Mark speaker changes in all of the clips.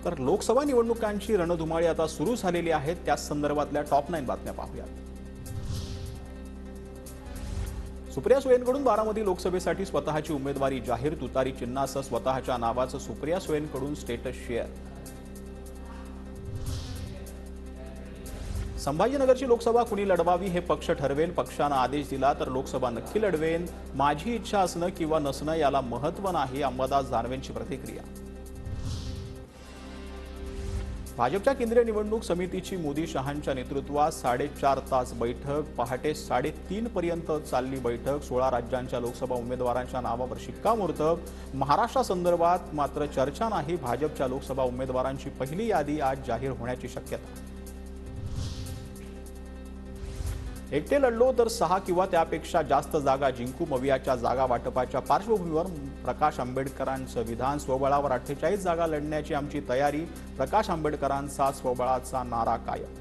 Speaker 1: तर लोकसभा निवडणुकांची रणधुमाळी आता सुरू झालेली आहे। त्याच संदर्भातल्या टॉप 9 बातम्या पाहूयात। सुप्रिया सुळेंकडून बारामती लोकसभेसाठी स्वतःची उमेदवारी जाहीर। तुतारी चिन्हासह स्वतःच्या नावाचं सुप्रिया सुळेंकडून स्टेटस शेअर। संभाजीनगरची लोकसभा कुणी लढवावी हे पक्ष ठरवेल। पक्षानं आदेश दिला तर लोकसभा नक्की लढवेन। माझी इच्छा असणं किंवा नसणं याला महत्त्व नाही। अंबादास दानवेंची प्रतिक्रिया। भाजपच्या केंद्रीय निवडणूक समितीची मोदी शहांच्या नेतृत्वात 4.5 तास बैठक। पहाटे 3:30 पर्यंत चालली बैठक। 16 राज्यांच्या लोकसभा उमेदवारांच्या नावावर शिक्कामोर्तब। महाराष्ट्रासंदर्भात मात्र चर्चा नाही। भाजपच्या लोकसभा उमेदवारांची पहिली यादी आज जाहीर होण्याची शक्यता। एकटे लढलो तर 6 किंवा त्यापेक्षा जास्त जागा जिंकू। मवियाच्या जागा वाटपाच्या पार्श्वभूमीवर प्रकाश आंबेडकरांचं विधान। स्वबळावर 48 जागा लढण्याची आमची तयारी। प्रकाश आंबेडकरांचा स्वबळाचा नारा कायम।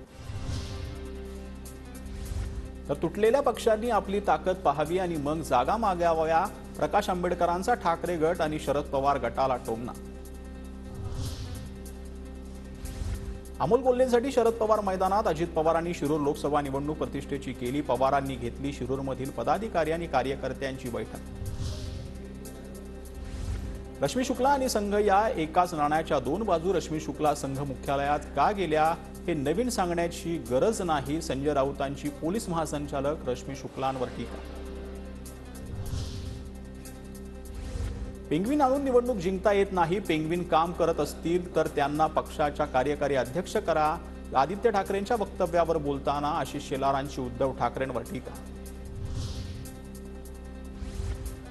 Speaker 1: तर तुटलेल्या पक्षांनी आपली ताकद पाहावी आणि मग जागा मागाव्या। प्रकाश आंबेडकरांचा ठाकरे गट आणि शरद पवार गटाला टोमणा। अमोल कोल्हेंसाठी शरद पवार मैदानात। अजित पवारांनी शिरूर लोकसभा निवडणूक प्रतिष्ठेची केली। पवारांनी घेतली शिरूरमधील पदाधिकारी आणि कार्यकर्त्यांची बैठक। रश्मी शुक्ला आणि संघ या एकाच नाण्याच्या दोन बाजू। रश्मी शुक्ला संघ मुख्यालयात का गेल्या हे नवीन सांगण्याची गरज नाही। संजय राऊतांची पोलीस महासंचालक रश्मी शुक्लांवर टीका। पेंग्विन आणून निवडणूक जिंकता येत नाही। पेंग्विन काम करत असतील तर त्यांना पक्षाच्या कार्यकारी अध्यक्ष करा। आदित्य ठाकरेंच्या वक्तव्यावर बोलताना आशिष शेलारांची उद्धव ठाकरेंवर टीका।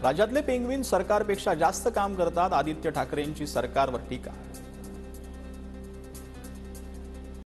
Speaker 1: राज्यातले पेंग्विन सरकारपेक्षा जास्त काम करतात। आदित्य ठाकरेंची सरकारवर टीका।